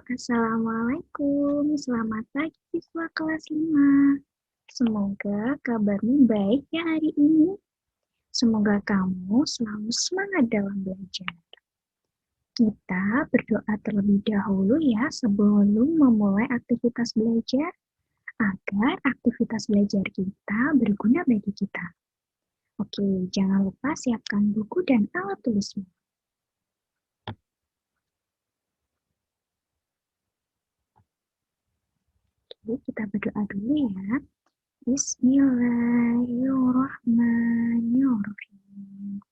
Assalamualaikum, selamat pagi siswa kelas 5. Semoga kabarmu baik ya hari ini. Semoga kamu selalu semangat dalam belajar. Kita berdoa terlebih dahulu ya sebelum memulai aktivitas belajar, agar aktivitas belajar kita berguna bagi kita. Oke, jangan lupa siapkan buku dan alat tulismu. Oke, kita berdoa dulu ya. Bismillahirrahmanirrahim.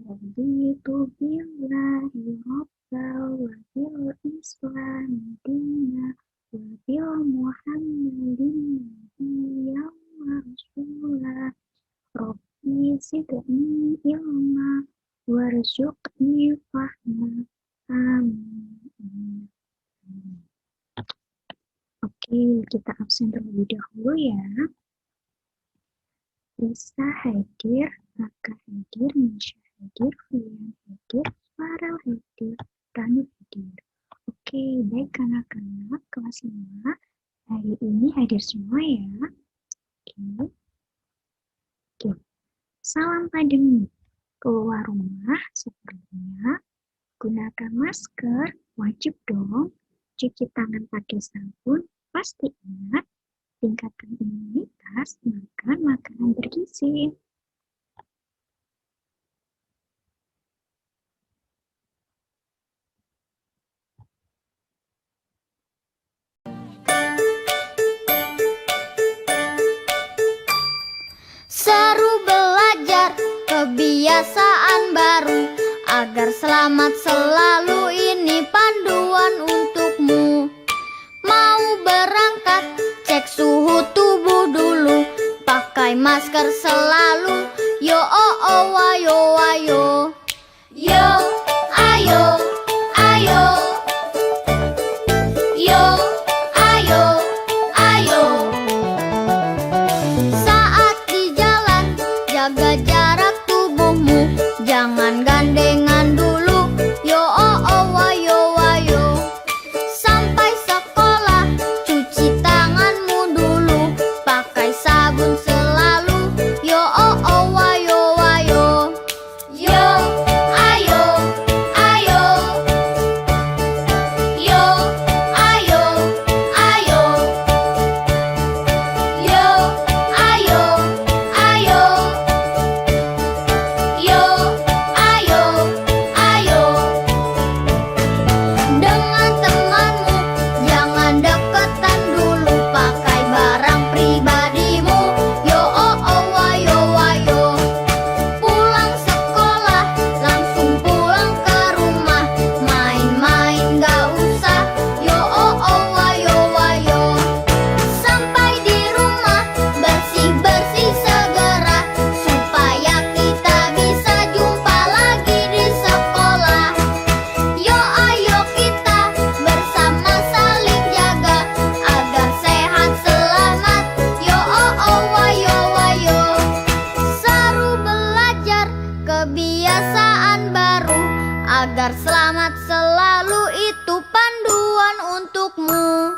Raditu billahi rabbal wa bil islami dina wa bil muhammadin nabiyyan wa rasulah. Rabbi zidni ilma warzuqni fahma. Amin. Oke, kita absen terlebih dahulu ya. Lisa hadir, Raka hadir, Nisha hadir, Fian hadir, Farel hadir, Ranu hadir. Oke, baik anak-anak kelas 5. Hari ini hadir semua ya. Oke. Salam pandemi. Keluar rumah sepertinya gunakan masker, wajib dong. Cuci tangan pakai sabun, pasti ingat. Tingkatkan imunitas, makan makanan bergizi. Seru belajar, kebiasaan baru, agar selamat selalu, ini panduan untukmu. Mau berangkat, cek suhu tubuh dulu, pakai masker selalu, yo oh oh wayo wayo. Yo, ayo, ayo. Yo, ayo, ayo. Saat di jalan, jaga jarak tubuhmu, jangan gandengan dulu, yo oh oh wayo wayo. Sampai sekolah, cuci tanganmu dulu, pakai sabun selalu, yo oh oh wayo wayo. Yo, ayo, ayo. Yo, ayo, ayo. Yo, ayo, ayo. Yo, ayo, ayo. Dengan temanmu, jangan deketan dulu, pakai barang pribadimu, yo oh oh wayo wayo. Pulang sekolah, langsung pulang ke rumah, main-main gak usah, yo oh oh wayo wayo. Sampai di rumah, bersih-bersih segera, supaya kita bisa jumpa lagi di sekolah. Yo ayo kita bersama saling jaga, agar sehat selamat, yo oh oh wayo wayo. Seru belajar, kebiasaan baru, agar selamat selalu, itu panduan untukmu.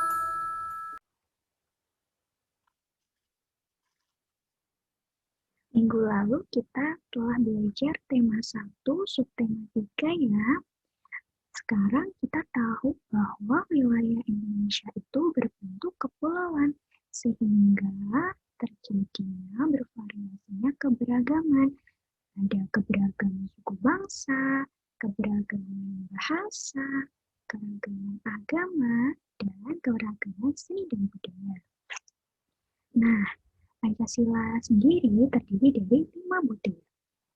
Minggu lalu kita telah belajar tema 1, subtema 3 ya. Sekarang kita tahu bahwa wilayah Indonesia itu berbentuk kepulauan, sehingga terjadinya bervariasinya keberagaman. Ada keberagaman suku bangsa, keberagaman bahasa, keragaman agama, dan keragaman seni dan budaya. Nah, Pancasila sendiri terdiri dari 5 butir.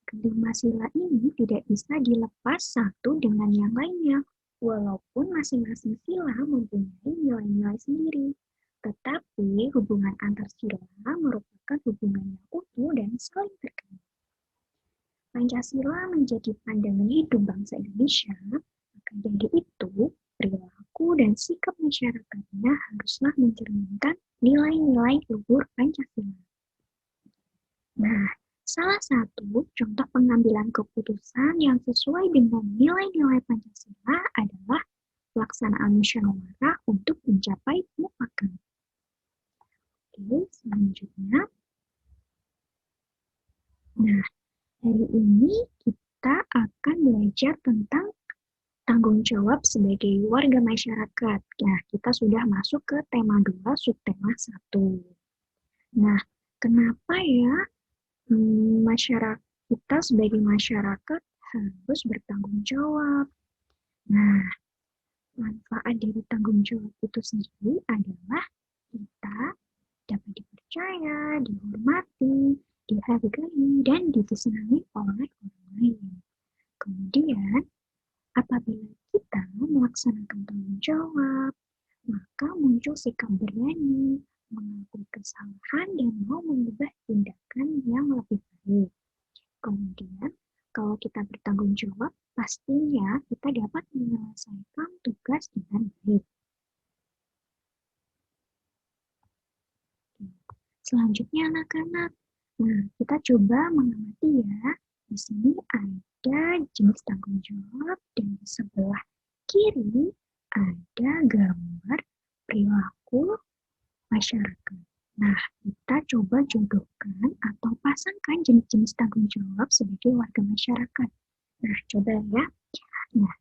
Kelima sila ini tidak bisa dilepas satu dengan yang lainnya, walaupun masing-masing sila mempunyai nilai-nilai sendiri. Tetapi hubungan antar sila merupakan hubungan yang utuh dan saling terkait. Pancasila menjadi pandangan hidup bangsa Indonesia, maka dari itu perilaku dan sikap masyarakatnya haruslah mencerminkan nilai-nilai luhur Pancasila. Nah, salah satu contoh pengambilan keputusan yang sesuai dengan nilai-nilai Pancasila adalah pelaksanaan musyawarah untuk mencapai mufakat. Oke, selanjutnya. Nah, hari ini kita akan belajar tentang tanggung jawab sebagai warga masyarakat. Nah, kita sudah masuk ke tema 2, subtema 1. Nah, kenapa ya kita sebagai masyarakat harus bertanggung jawab? Nah, manfaat dari tanggung jawab itu sendiri adalah kita dapat dipercaya, dihormati, dihargai, dan disenangi oleh orang lain. Kemudian, apabila kita melaksanakan tanggung jawab, maka muncul sikap berani, mengakui kesalahan, dan mau mengubah tindakan yang lebih baik. Kemudian, kalau kita bertanggung jawab, pastinya kita dapat menyelesaikan tugas dengan baik. Selanjutnya anak-anak, nah kita coba mengamati ya. Di sini ada jenis tanggung jawab dan di sebelah kiri ada gambar perilaku masyarakat. Nah, kita coba jodohkan atau pasangkan jenis-jenis tanggung jawab sebagai warga masyarakat. Nah, coba ya. Nah,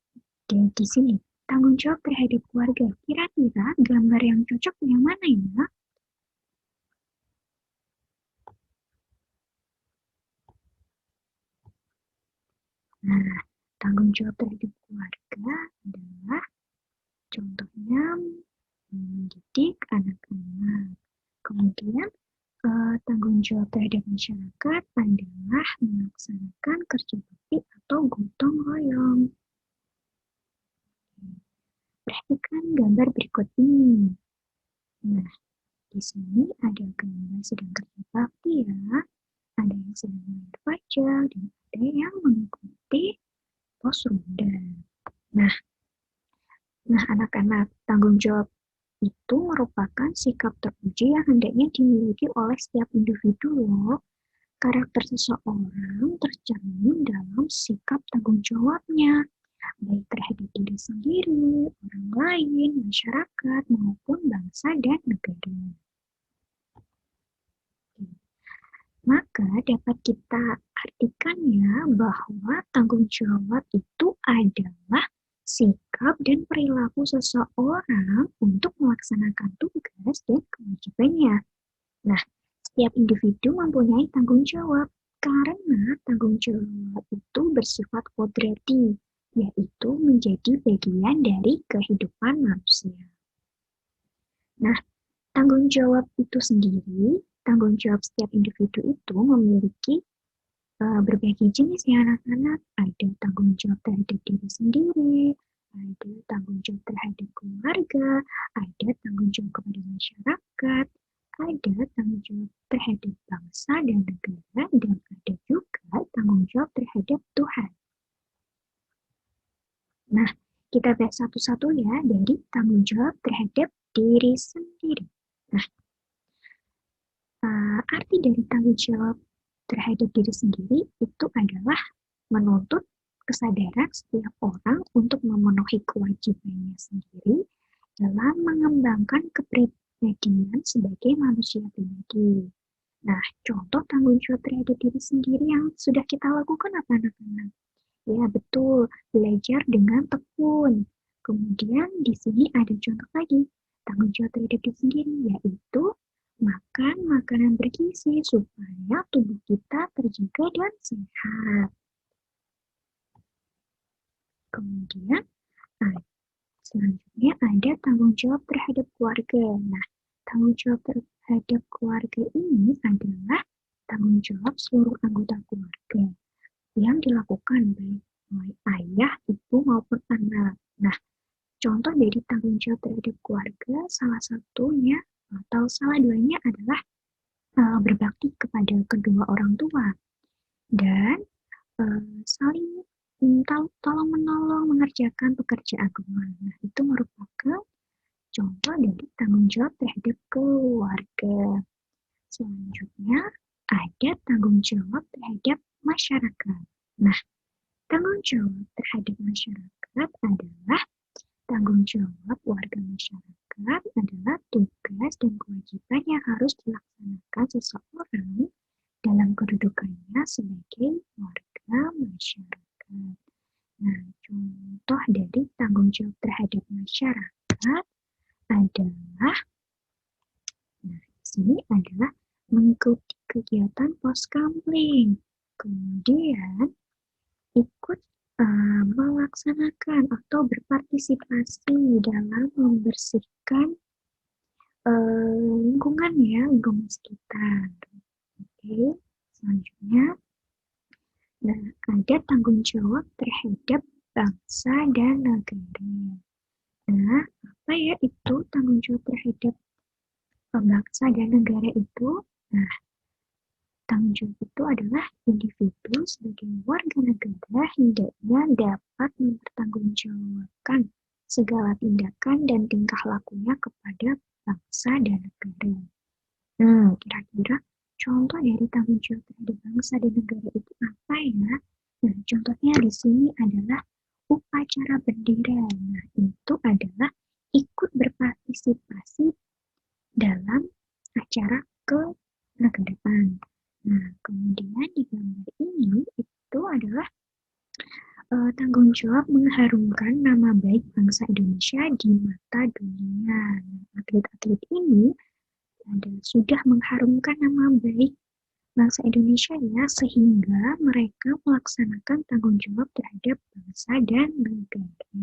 di sini tanggung jawab terhadap keluarga. Kira-kira gambar yang cocok yang mana ya? Nah, tanggung jawab terhadap keluarga adalah contohnya mendidik anak-anak. Kemudian tanggung jawab terhadap masyarakat adalah melaksanakan kerja bakti atau gotong royong. Perhatikan gambar berikut ini. Nah, di sini ada gambar sedang kerja bakti ya. Ada yang sedang membayar pajak dan ada yang mengikuti pos ronda. Nah, anak-anak, tanggung jawab itu merupakan sikap terpuji yang hendaknya dimiliki oleh setiap individu loh. Karakter seseorang tercermin dalam sikap tanggung jawabnya, baik terhadap diri sendiri, orang lain, masyarakat, maupun bangsa dan negara. Maka dapat kita artikan ya bahwa tanggung jawab itu adalah sikap dan perilaku seseorang untuk melaksanakan tugas dan kewajibannya. Nah, setiap individu mempunyai tanggung jawab karena tanggung jawab itu bersifat kodrati, yaitu menjadi bagian dari kehidupan manusia. Nah, tanggung jawab itu sendiri, tanggung jawab setiap individu itu memiliki berbagai jenis ya anak-anak. Ada tanggung jawab terhadap diri sendiri, ada tanggung jawab terhadap keluarga, ada tanggung jawab kepada masyarakat, ada tanggung jawab terhadap bangsa dan negara, dan ada juga tanggung jawab terhadap Tuhan. Nah, kita bahas satu-satu ya dari tanggung jawab terhadap diri sendiri. Nah, arti dari tanggung jawab terhadap diri sendiri itu adalah menuntut kesadaran setiap orang untuk memenuhi kewajibannya sendiri dalam mengembangkan kepribadian sebagai manusia pribadi. Nah, contoh tanggung jawab terhadap diri sendiri yang sudah kita lakukan apa anak-anak? Ya, betul, belajar dengan tekun. Kemudian di sini ada contoh lagi, tanggung jawab terhadap diri sendiri, yaitu makan makanan bergizi supaya tubuh kita terjaga dan sehat. Kemudian selanjutnya ada tanggung jawab terhadap keluarga. Nah, tanggung jawab terhadap keluarga ini adalah tanggung jawab seluruh anggota keluarga yang dilakukan baik oleh ayah, ibu maupun anak. Nah, contoh dari tanggung jawab terhadap keluarga salah satunya atau salah duanya adalah berbakti kepada kedua orang tua dan saling tolong menolong mengerjakan pekerjaan rumah. Nah, itu merupakan contoh dari tanggung jawab terhadap keluarga. Selanjutnya ada tanggung jawab terhadap masyarakat. Nah, tanggung jawab terhadap masyarakat adalah tanggung jawab warga masyarakat adalah tugas dan kewajiban yang harus dilaksanakan seseorang dalam kedudukannya sebagai warga masyarakat. Nah, contoh dari tanggung jawab terhadap masyarakat adalah, nah, di sini adalah mengikuti kegiatan poskamling, kemudian ikut melaksanakan atau berpartisipasi dalam membersihkan lingkungan sekitar. Oke, selanjutnya, nah, ada tanggung jawab terhadap bangsa dan negara. Nah, apa ya itu tanggung jawab terhadap bangsa dan negara itu? Nah, tanggung jawab itu adalah individu sebagai warga negara hendaknya dapat mempertanggungjawabkan segala tindakan dan tingkah lakunya kepada bangsa dan negara. Nah, kira-kira contoh dari tanggung jawab terhadap bangsa dan negara itu apa ya? Nah, contohnya di sini adalah upacara bendera. Nah, itu adalah ikut berpartisipasi dalam acara kenegaraan. Nah, kemudian di gambar ini itu adalah tanggung jawab mengharumkan nama baik bangsa Indonesia di mata dunia. Nah, atlet-atlet ini sudah mengharumkan nama baik bangsa Indonesia ya, sehingga mereka melaksanakan tanggung jawab terhadap bangsa dan negara.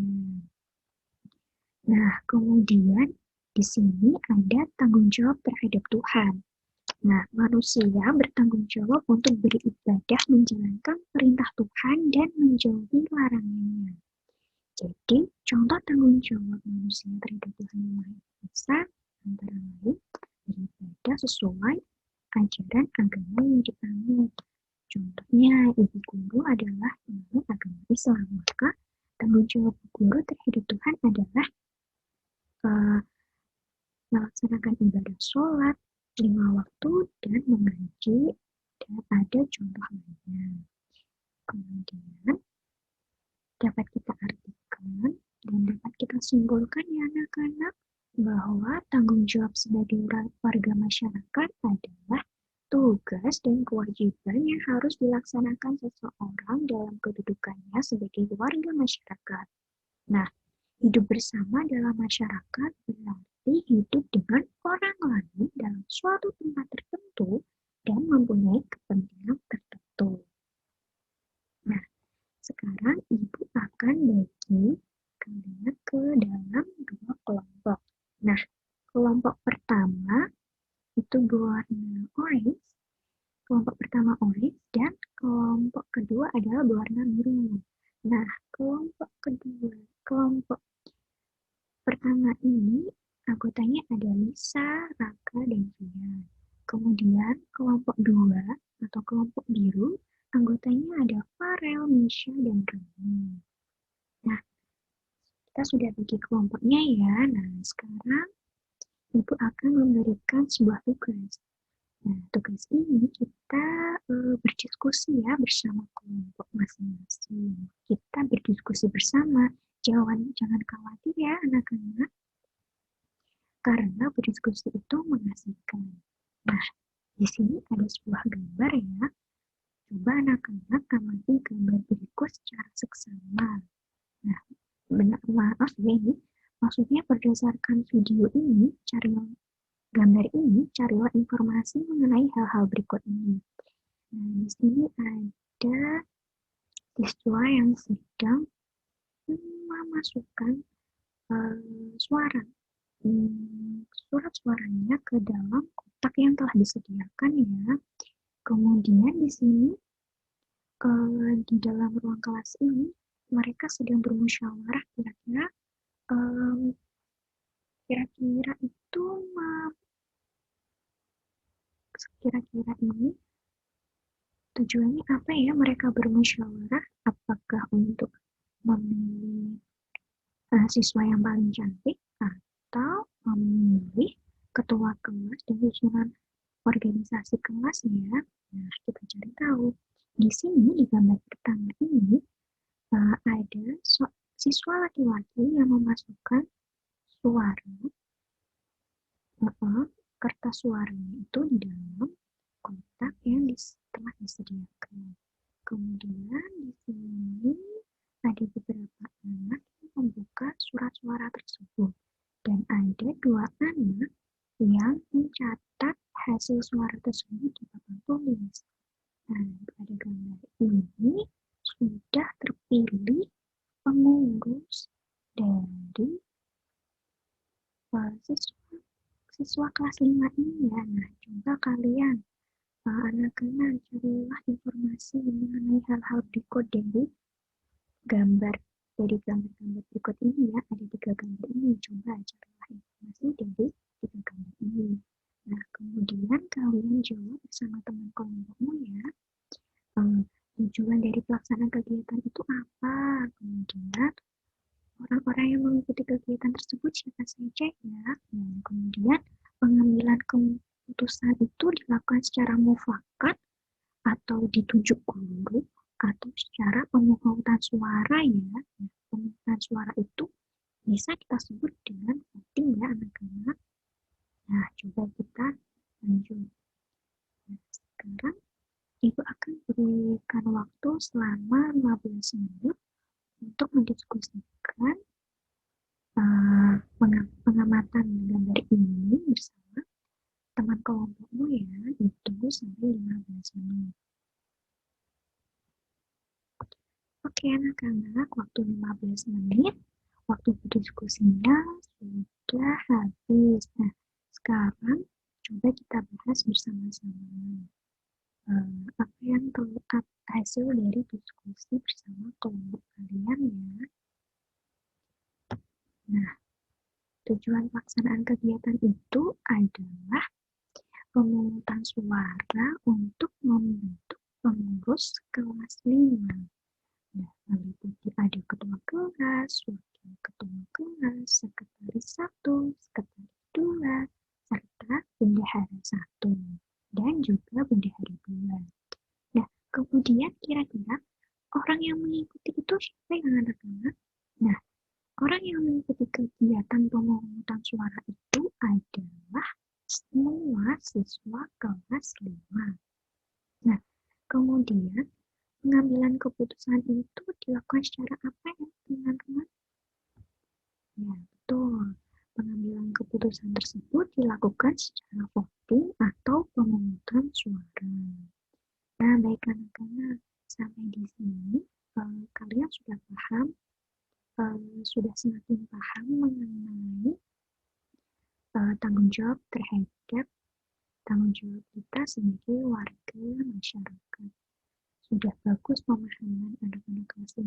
Nah, kemudian di sini ada tanggung jawab terhadap Tuhan. Nah, manusia bertanggung jawab untuk beribadah, menjalankan perintah Tuhan, dan menjauhi larangannya. Jadi, contoh tanggung jawab manusia terhadap Tuhan Yang Maha Esa antara lain beribadah sesuai ajaran agama yang dianut. Contohnya, ibu guru adalah penganut agama Islam, maka tanggung jawab guru terhadap Tuhan adalah melaksanakan ibadah sholat 5 waktu dan mengaji, dan ada contoh lainnya. Kemudian dapat kita artikan dan dapat kita simpulkan ya anak-anak bahwa tanggung jawab sebagai warga masyarakat adalah tugas dan kewajiban yang harus dilaksanakan seseorang dalam kedudukannya sebagai warga masyarakat. Nah, hidup bersama dalam masyarakat berarti hidup dengan orang lain dalam suatu tempat tertentu dan mempunyai kepentingan tertentu. Nah, sekarang Ibu akan bagi kalian ke dalam 2 kelompok. Nah, kelompok pertama itu berwarna orange, kelompok pertama orange, dan kelompok kedua adalah berwarna biru. Nah, kelompok pertama ini anggotanya ada Lisa, Raka, dan Fian. Kemudian kelompok 2 atau kelompok biru anggotanya ada Farel, Misha, dan Rani. Nah, kita sudah bagi kelompoknya ya. Nah, sekarang Ibu akan memberikan sebuah tugas. Nah, tugas ini kita berdiskusi ya bersama kelompok masing-masing. Kita berdiskusi bersama. Jangan khawatir ya anak-anak, karena berdiskusi itu mengasihkan. Nah, di sini ada sebuah gambar ya. Coba anak-anak amati gambar berikut secara seksama. Nah, maaf ya ini, maksudnya berdasarkan video ini, gambar ini, carilah informasi mengenai hal-hal berikut ini. Nah, di sini ada siswa yang sedang memasukkan surat suaranya ke dalam kotak yang telah disediakan ya. Kemudian di sini di dalam ruang kelas ini mereka sedang bermusyawarah kira-kira ini tujuannya apa ya mereka bermusyawarah? Apakah untuk memilih siswa yang paling cantik atau memilih ketua kelas dan susunan organisasi kelas ya? Nah, kita cari tahu. Di sini di gambar pertama ini ada siswa laki-laki yang memasukkan suara, kertas suaranya itu di dalam kotak yang telah disediakan. Kemudian di sini ada beberapa anak yang membuka surat suara tersebut dan ada 2 anak yang mencatat hasil suara tersebut di papan tulis. Nah, pada gambar ini sudah terpilih pengurus dari siswa kelas 5 ini ya. Nah, coba kalian anak-anak carilah informasi mengenai hal-hal berikut dari gambar berikut ini ya. Ada 3 gambar ini. Coba carilah informasi dari 3 gambar ini. Nah, kemudian kalian jawab bersama teman kelompokmu ya. Tujuan dari pelaksanaan kegiatan itu apa? Kemudian orang-orang yang mengikuti kegiatan tersebut siapa saja ya. Dan kemudian pengambilan keputusan itu dilakukan secara mufakat atau ditunjuk guru atau secara pemungutan suara ya. Pemungutan suara itu bisa kita sebut dengan voting ya anak-anak. Nah, coba kita lanjut. Nah, sekarang Ibu akan berikan waktu selama 15 menit untuk mendiskusikan pengamatan gambar ini bersama teman kelompokmu ya, itu sampai 15 menit. Oke anak-anak, waktu 15 menit, waktu berdiskusinya sudah habis. Nah, sekarang coba kita bahas bersama-sama. Apa yang hasil dari diskusi bersama kelompok kalian ya. Nah, tujuan pelaksanaan kegiatan itu adalah pemungutan suara untuk membentuk pengurus kelas 5. Nah, meliputi ada ketua kelas, wakil ketua kelas, sekretaris 1, sekretaris 2, serta bendahara 1, dan juga bendahara 2. Nah, kemudian kira-kira orang yang mengikuti itu siapa yang anak-anak? Nah, orang yang mengikuti kegiatan pemungutan suara itu adalah semua siswa kelas 5. Nah, kemudian pengambilan keputusan itu dilakukan secara apa ya, teman-teman? Ya, betul. Pengambilan keputusan tersebut dilakukan secara voting atau pemungutan suara. Nah, baik anak-anak, sampai di sini kalian sudah paham, sudah semakin paham mengenai tanggung jawab terhadap tanggung jawab kita sebagai warga masyarakat. Sudah bagus pemahaman anak-anak kelas 5.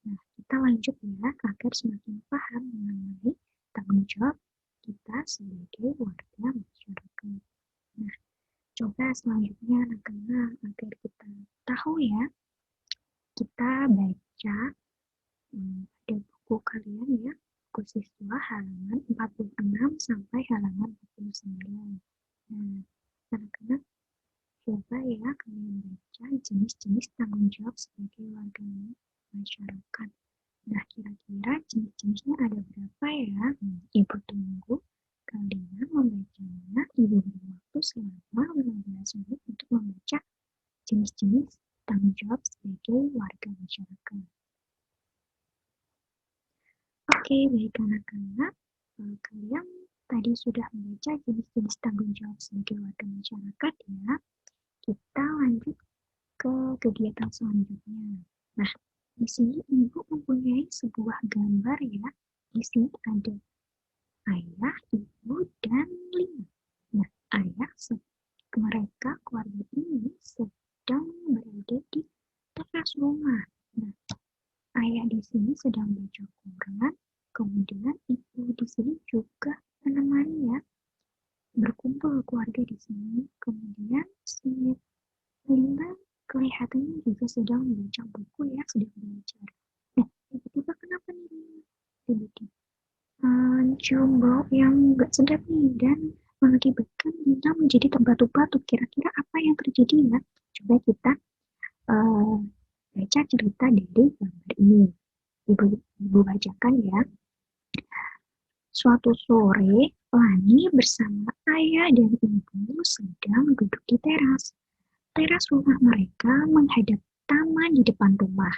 Nah, kita lanjut ya, agar semakin paham mengenai tanggung jawab kita sebagai warga masyarakat. Nah, coba selanjutnya anak-anak, agar kita tahu ya, kita baca pada buku kalian ya, buku siswa halaman 46 sampai halaman 49. Nah, anak-anak coba ya kalian baca jenis-jenis tanggung jawab sebagai warga masyarakat. Nah, kira-kira jenis-jenisnya ada berapa ya? Ibu tunggu kalian membacanya. Ibu beri waktu selama 15 menit untuk membaca jenis-jenis tanggung jawab sebagai warga masyarakat. Oke, baik anak-anak. Kalian tadi sudah membaca jenis-jenis tanggung jawab sebagai warga masyarakat ya. Kita lanjut ke kegiatan selanjutnya. Nah, di sini Ibu mempunyai sebuah gambar ya. Di sini ada ayah, ibu, dan 5. Nah, ayah, mereka keluarga ini sedang berada di teras rumah. Nah, ayah di sini sedang baca Quran, kemudian ibu di sini juga menemani ya. Berkumpul keluarga di sini, kemudian si 5 kelihatannya juga sedang membaca buku ya, sedang belajar. Nah, tiba-tiba kenapa nih? Tiba-tiba cium bau yang gak sedap nih dan mengakibatkan Lina menjadi terbatuk-batuk. Kira-kira apa yang terjadi ya? Coba kita baca cerita dari gambar ini. Ibu Ibu bacakan ya. Suatu sore, Lani bersama ayah dan ibu sedang duduk di teras. Teras rumah mereka menghadap taman di depan rumah.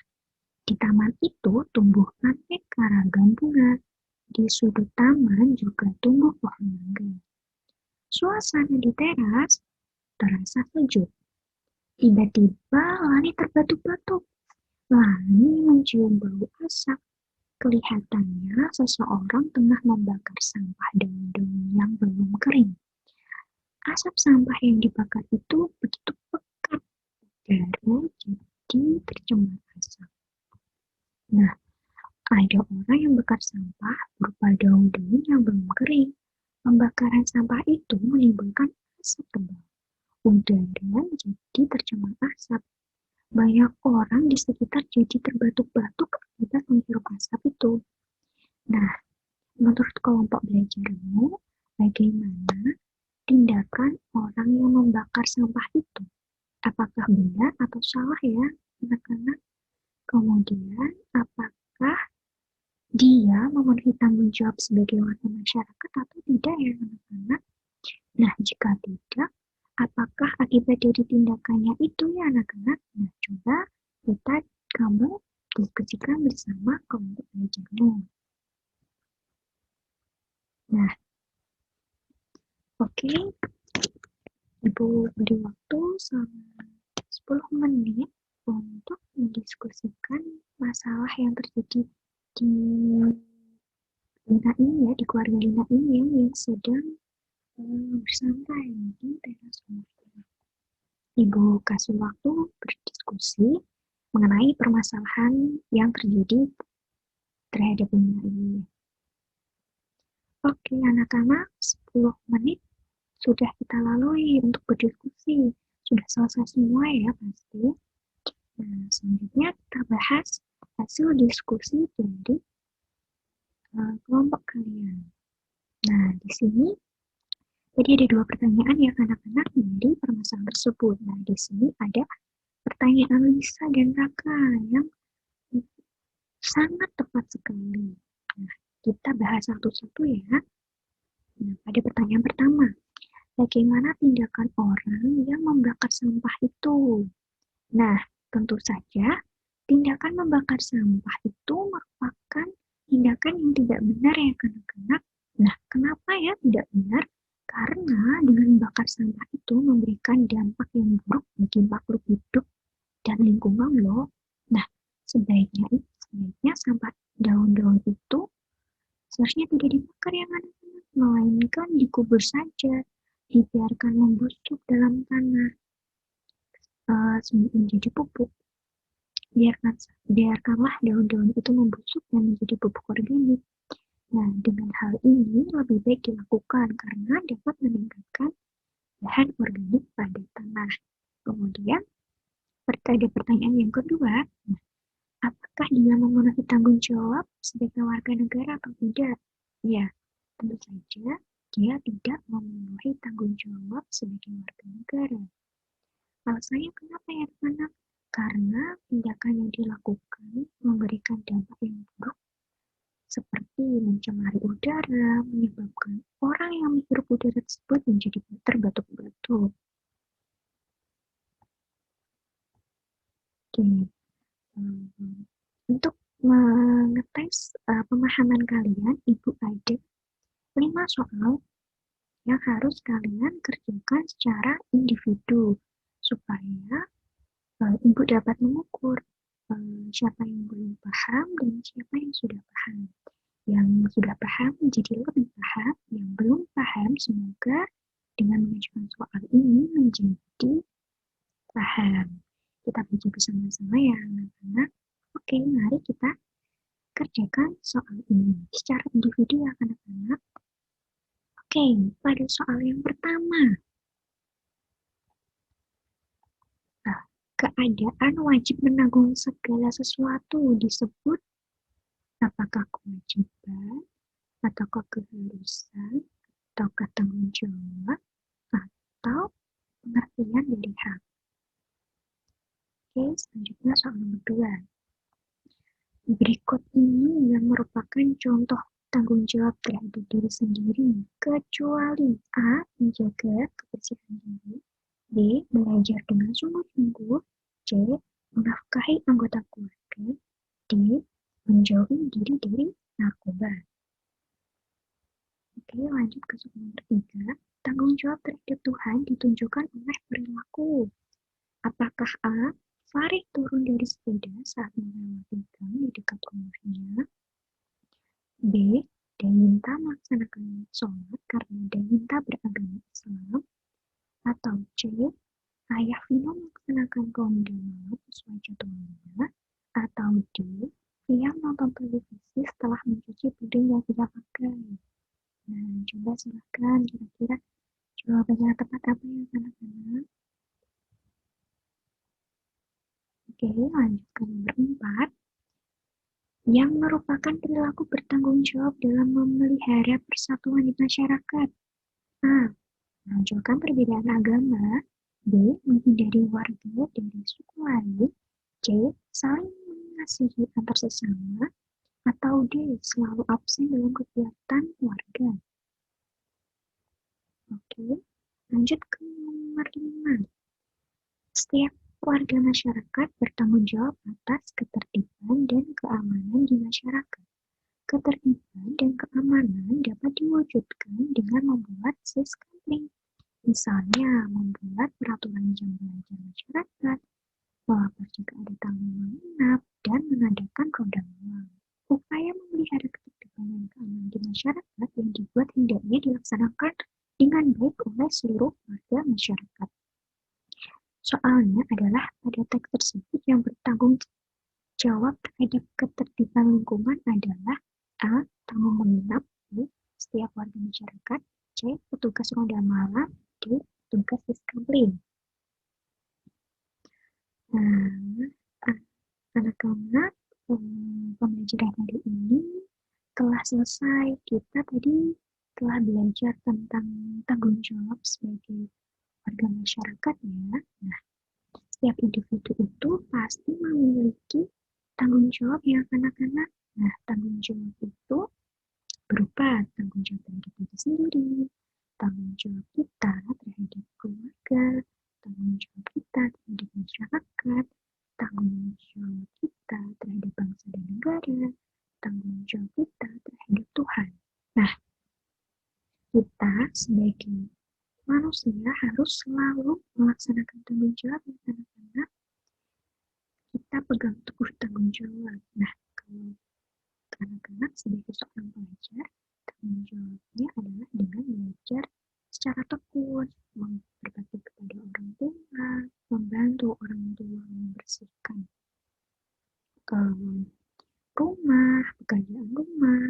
Di taman itu tumbuh aneka ragam bunga. Di sudut taman juga tumbuh pohon mangga. Suasana di teras terasa sejuk. Tiba-tiba Lani terbatuk-batuk. Lani mencium bau asap. Kelihatannya seseorang tengah membakar sampah daun-daun yang belum kering. Asap sampah yang dibakar itu begitu pekat, udara jadi tercemar asap. Nah, ada orang yang bakar sampah berupa daun-daun yang belum kering. Pembakaran sampah itu menimbulkan asap tebal. Udara jadi tercemar asap. Banyak orang di sekitar jadi terbatuk-batuk akibat menghirup asap itu. Nah, menurut kelompok belajarmu, bagaimana tindakan orang yang membakar sampah itu? Apakah benar atau salah ya, anak-anak? Kemudian, apakah dia memenuhi tanggung jawab sebagai warga masyarakat atau tidak ya, anak-anak? Nah, jika tidak, apakah akibat dari tindakannya itu ya, anak-anak? Nah, coba kamu diskusikan bersama kelompok belajarmu. Nah, oke. Ibu beri waktu selama 10 menit untuk mendiskusikan masalah yang terjadi di Lina ini ya, di keluarga Lina ini yang sedang bersantai di teras rumah. Ibu kasih waktu berdiskusi mengenai permasalahan yang terjadi terhadap Lina ini. Oke, anak-anak, 10 menit sudah kita lalui untuk berdiskusi. Sudah selesai semua ya pasti. Nah, selanjutnya kita bahas hasil diskusi dari kelompok kalian. Nah, di sini jadi ada 2 pertanyaan ya anak-anak dari permasalahan tersebut. Nah, di sini ada pertanyaan Lisa dan Raka yang sangat tepat sekali. Nah, kita bahas satu-satu ya. Nah, pada pertanyaan pertama, bagaimana tindakan orang yang membakar sampah itu? Nah, tentu saja tindakan membakar sampah itu merupakan tindakan yang tidak benar ya anak-anak. Nah, kenapa ya tidak benar? Karena dengan membakar sampah itu memberikan dampak yang buruk bagi makhluk hidup dan lingkungan loh. Nah, sebaiknya sampah daun-daun itu seharusnya tidak dibakar ya anak-anak, melainkan dikubur saja, dibiarkan membusuk dalam tanah menjadi pupuk. Biarkanlah daun-daun itu membusuk dan menjadi pupuk organik. Nah, dengan hal ini lebih baik dilakukan karena dapat meningkatkan bahan organik pada tanah. Kemudian, ada pertanyaan yang kedua, apakah dia memenuhi tanggung jawab sebagai warga negara atau tidak? Ya, tentu saja dia tidak memenuhi tanggung jawab sebagai warga negara. Alasannya kenapa ya anak-anak? Karena tindakan yang dilakukan memberikan dampak yang buruk seperti mencemari udara, menyebabkan orang yang menghirup udara tersebut menjadi terbatuk-batuk. Oke. Untuk mengetes pemahaman kalian, Ibu ada 5 soal yang harus kalian kerjakan secara individu supaya Ibu dapat mengukur siapa yang belum paham dan siapa yang sudah paham. Yang sudah paham menjadi lebih paham, yang belum paham semoga dengan mengajukan soal ini menjadi paham. Kita baca bersama-sama ya anak-anak. Oke, mari kita kerjakan soal ini secara individu ya anak-anak. Oke, pada soal yang pertama. Keadaan wajib menanggung segala sesuatu disebut apakah kewajiban, ataukah keharusan, ataukah tanggung jawab, atau pengertian dari hak. Oke, selanjutnya soal nomor 2. Berikut ini yang merupakan contoh tanggung jawab terhadap diri sendiri, kecuali A. Menjaga kebersihan diri, B. Belajar dengan sungguh-sungguh, C. Menafkahi anggota keluarga, D. Menjauhi diri dari narkoba. Oke, lanjut ke soal nomor 3. Tanggung jawab terhadap Tuhan ditunjukkan oleh perilaku. Apakah A. Farid turun dari sepeda saat melewati gang di dekat rumahnya? B. Dayinta melaksanakan sholat karena Dayinta beragama Islam? Atau C. Ayah Vino melaksanakan ronda malam sesuai jadwalnya? Atau D. Dia menonton televisi setelah mencuci piring yang tidak pakai? Nah, coba silahkan kira-kira jawaban yang tepat apa ya anak-anak? Oke, lanjut ke nomor 4. Yang merupakan perilaku bertanggung jawab dalam memelihara persatuan di masyarakat. A. Menonjolkan perbedaan agama. B. Menghindari warga dari suku lain. C. Saling mengasihi antar sesama. Atau D. Selalu absen dalam kegiatan warga. Oke, lanjut ke nomor 5. Setiap warga masyarakat bertanggung jawab atas ketertiban dan keamanan di masyarakat. Ketertiban dan keamanan dapat diwujudkan dengan membuat siskamling. Misalnya, membuat peraturan jam belajar masyarakat, melapor jika ada tamu menginap, dan mengadakan ronda malam. Upaya memelihara ketertiban dan keamanan di masyarakat yang dibuat hendaknya dilaksanakan dengan baik oleh seluruh warga masyarakat. Soalnya adalah pada teks tersebut yang bertanggung jawab terhadap ketertiban lingkungan adalah A. Tamu menginap, B. Setiap warga masyarakat, C. Petugas ronda malam, D. Petugas siskamling. Nah, anak-anak, pembelajaran hari ini telah selesai. Kita tadi telah belajar tentang tanggung jawab sebagai warga masyarakat ya. Nah, setiap individu itu pasti memiliki tanggung jawab ya anak-anak. Nah, tanggung jawab itu berupa tanggung jawab terhadap diri sendiri, tanggung jawab kita terhadap keluarga, tanggung jawab kita terhadap masyarakat, tanggung jawab kita terhadap bangsa dan negara, tanggung jawab kita terhadap Tuhan. Nah, kita sebagai manusia harus selalu melaksanakan tanggung jawab ya anak-anak. Kita pegang teguh tanggung jawab. Nah, kalau anak-anak sebagai seorang pelajar, tanggung jawabnya adalah dengan belajar secara tekun, berbakti kepada orang tua, membantu orang tua membersihkan rumah, pekerjaan rumah,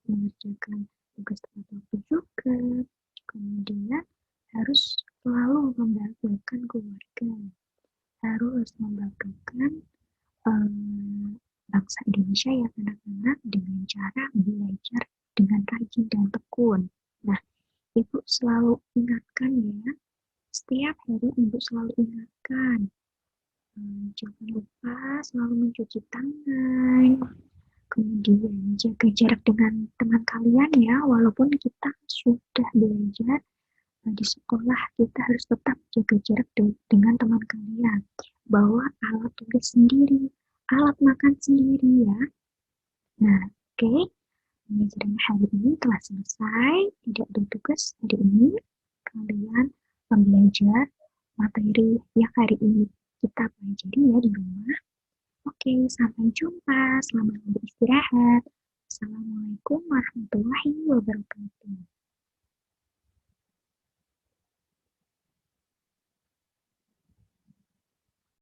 mengerjakan tugas tepat waktu juga, kemudian harus selalu membanggakan keluarga, harus membanggakan bangsa Indonesia ya anak-anak dengan cara belajar dengan rajin dan tekun. Nah, Ibu selalu ingatkan ya, setiap hari Ibu selalu ingatkan, jangan lupa selalu mencuci tangan, kemudian jaga jarak dengan teman kalian ya, walaupun kita sudah belajar di sekolah, kita harus tetap jaga jarak dengan teman kalian. Bawa alat tulis sendiri, alat makan sendiri ya. Nah, oke. Pembelajaran hari ini telah selesai. Tidak ada tugas hari ini. Kalian belajar materi yang hari ini kita pelajari ya di rumah. Oke, sampai jumpa. Selamat beristirahat. Assalamualaikum warahmatullahi wabarakatuh.